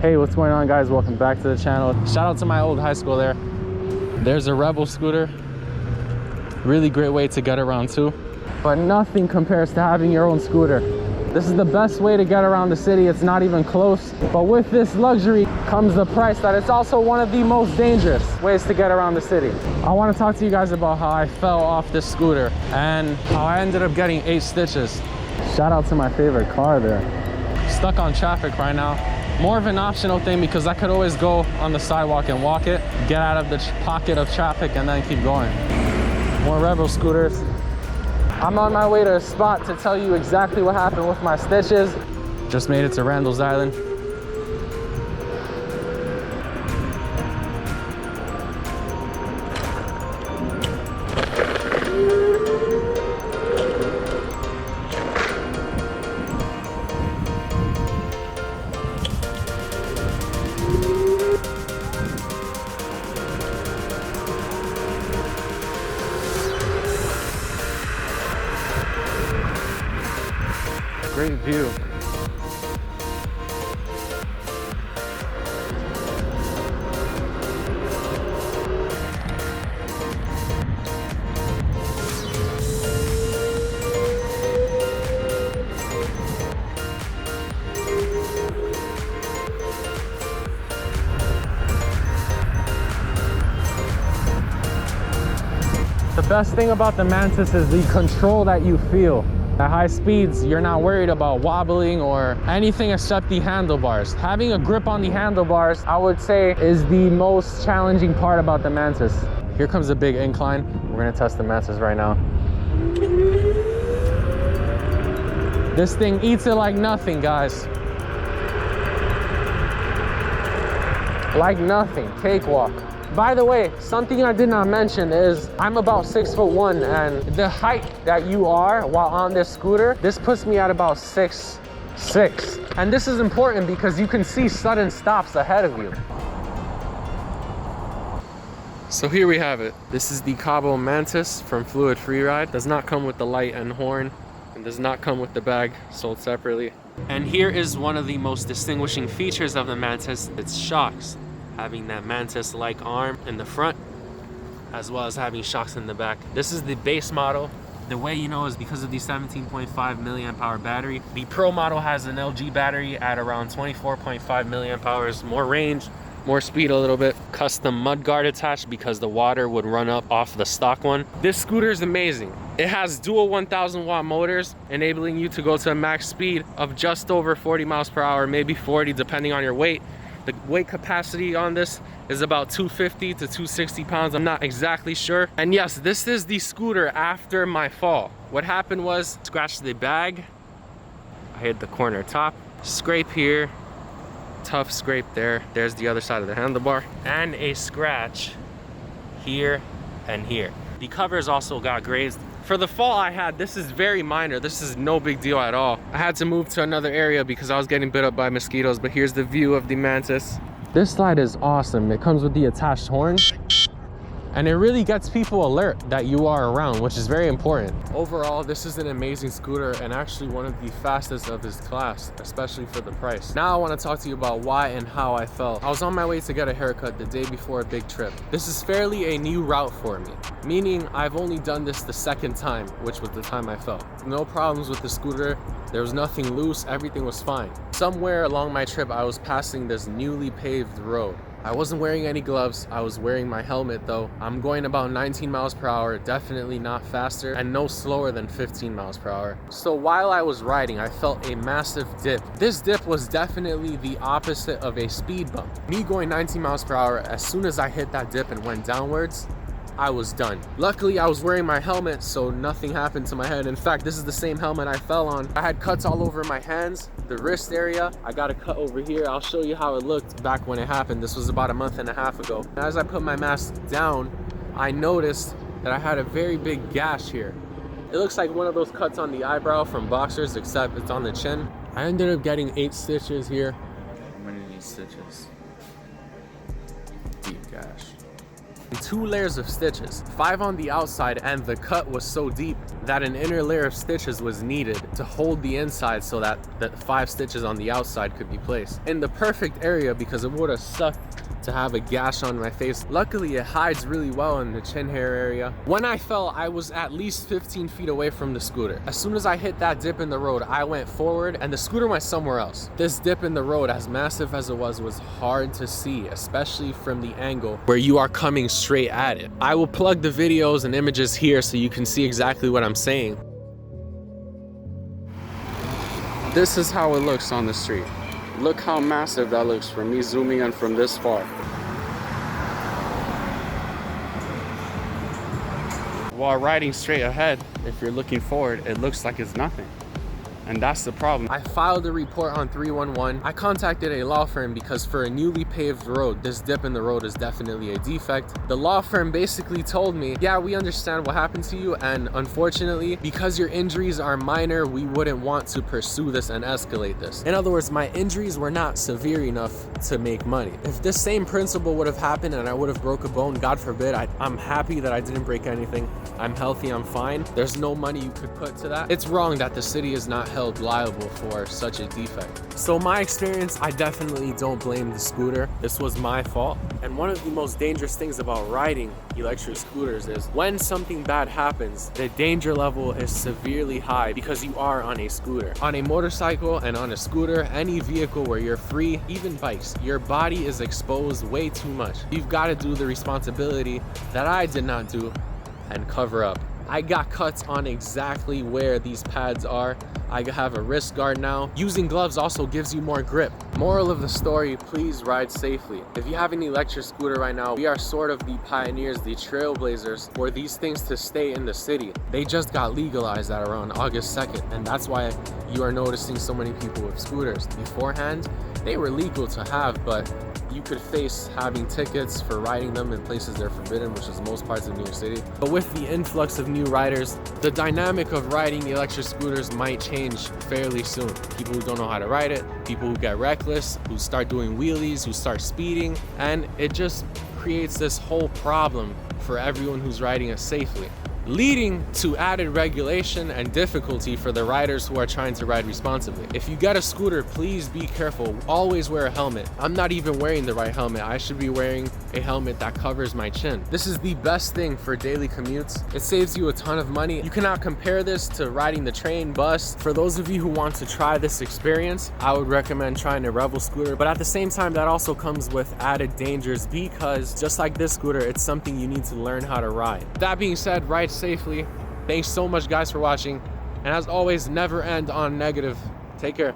Hey, what's going on, guys? Welcome back to the channel. Shout out to my old high school there. There's a Rebel scooter. Really great way to get around too. But nothing compares to having your own scooter. This is the best way to get around the city. It's not even close. But with this luxury comes the price that it's also one of the most dangerous ways to get around the city. I want to talk to you guys about how I fell off this scooter and how I ended up getting 8 stitches. Shout out to my favorite car there. Stuck on traffic right now. More of an optional thing because I could always go on the sidewalk and walk it, get out of the pocket of traffic, and then keep going. More Rebel scooters. I'm on my way to a spot to tell you exactly what happened with my stitches. Just made it to Randall's Island. Great view. The best thing about the Mantis is the control that you feel. At high speeds, you're not worried about wobbling or anything except the handlebars. Having a grip on the handlebars, I would say, is the most challenging part about the Mantis. Here comes a big incline. We're gonna test the Mantis right now. This thing eats it like nothing, guys. Like nothing, cakewalk. By the way, something I did not mention is I'm about 6'1", and the height that you are while on this scooter, this puts me at about 6'6". And this is important because you can see sudden stops ahead of you. So here we have it. This is the Kaabo Mantis from Fluid Freeride. Does not come with the light and horn, and does not come with the bag, sold separately. And here is one of the most distinguishing features of the Mantis, its shocks. Having that Mantis-like arm in the front, as well as having shocks in the back. This is the base model. The way you know is because of the 17.5 milliamp hour battery. The Pro model has an LG battery at around 24.5 milliamp hours, more range, more speed a little bit. Custom mud guard attached because the water would run up off the stock one. This scooter is amazing. It has dual 1000 watt motors, enabling you to go to a max speed of just over 40 miles per hour, maybe 40 depending on your weight. The weight capacity on this is about 250 to 260 pounds. I'm not exactly sure. And yes, this is the scooter after my fall. What happened was, scratched the bag, I hit the corner top, scrape here, tough scrape there. There's the other side of the handlebar, and a scratch here and here. The covers also got grazed. For the fall I had, this is very minor. This is no big deal at all. I had to move to another area because I was getting bit up by mosquitoes, but here's the view of the Mantis. This slide is awesome. It comes with the attached horn, and it really gets people alert that you are around, which is very important. Overall, this is an amazing scooter and actually one of the fastest of its class, especially for the price. Now I want to talk to you about why and how I fell. I was on my way to get a haircut the day before a big trip. This is fairly a new route for me, meaning I've only done this the second time, which was the time I fell. No problems with the scooter. There was nothing loose. Everything was fine. Somewhere along my trip, I was passing this newly paved road. I wasn't wearing any gloves. I was wearing my helmet though. I'm going about 19 miles per hour, definitely not faster and no slower than 15 miles per hour. So while I was riding, I felt a massive dip. This dip was definitely the opposite of a speed bump. Me going 19 miles per hour, as soon as I hit that dip and went downwards, I was done. Luckily, I was wearing my helmet, so nothing happened to my head. In fact, this is the same helmet I fell on. I had cuts all over my hands, the wrist area. I got a cut over here. I'll show you how it looked back when it happened. This was about a month and a half ago. As I put my mask down, I noticed that I had a very big gash here. It looks like one of those cuts on the eyebrow from boxers, except it's on the chin. I ended up getting 8 stitches here. How many stitches? Deep gash. 2 layers of stitches, 5 on the outside, and the cut was so deep that an inner layer of stitches was needed to hold the inside so that the 5 stitches on the outside could be placed in the perfect area, because it would have sucked to have a gash on my face. Luckily, it hides really well in the chin hair area. When I fell, I was at least 15 feet away from the scooter. As soon as I hit that dip in the road, I went forward and the scooter went somewhere else. This dip in the road, as massive as it was hard to see, especially from the angle where you are coming straight at it. I will plug the videos and images here so you can see exactly what I'm saying. This is how it looks on the street. Look how massive that looks from me zooming in from this far. While riding straight ahead, if you're looking forward, it looks like it's nothing. And that's the problem. I filed a report on 311. I contacted a law firm because for a newly paved road, this dip in the road is definitely a defect. The law firm basically told me, yeah, we understand what happened to you, and unfortunately, because your injuries are minor, we wouldn't want to pursue this and escalate this. In other words, my injuries were not severe enough to make money. If this same principle would have happened and I would have broke a bone, God forbid, I'm happy that I didn't break anything. I'm healthy, I'm fine. There's no money you could put to that. It's wrong that the city is not held liable for such a defect. So my experience, I definitely don't blame the scooter. This was my fault. And one of the most dangerous things about riding electric scooters is when something bad happens, the danger level is severely high because you are on a scooter. On a motorcycle and on a scooter, any vehicle where you're free, even bikes, your body is exposed way too much. You've got to do the responsibility that I did not do and cover up. I got cuts on exactly where these pads are. I have a wrist guard now. Using gloves also gives you more grip. Moral of the story, please ride safely. If you have an electric scooter right now, we are sort of the pioneers, the trailblazers for these things to stay in the city. They just got legalized at around August 2nd, and that's why you are noticing so many people with scooters. Beforehand, they were legal to have, but you could face having tickets for riding them in places they're forbidden, which is most parts of New York City. But with the influx of new riders, the dynamic of riding electric scooters might change fairly soon. People who don't know how to ride it, people who get reckless, who start doing wheelies, who start speeding, and it just creates this whole problem for everyone who's riding it safely, leading to added regulation and difficulty for the riders who are trying to ride responsibly. If you get a scooter, please be careful. Always wear a helmet. I'm not even wearing the right helmet. I should be wearing a helmet that covers my chin. This is the best thing for daily commutes. It saves you a ton of money. You cannot compare this to riding the train, bus. For those of you who want to try this experience, I would recommend trying a Revel scooter, but at the same time, that also comes with added dangers because just like this scooter, it's something you need to learn how to ride. That being said, ride safely. Thanks so much, guys, for watching, and as always, never end on negative. Take care.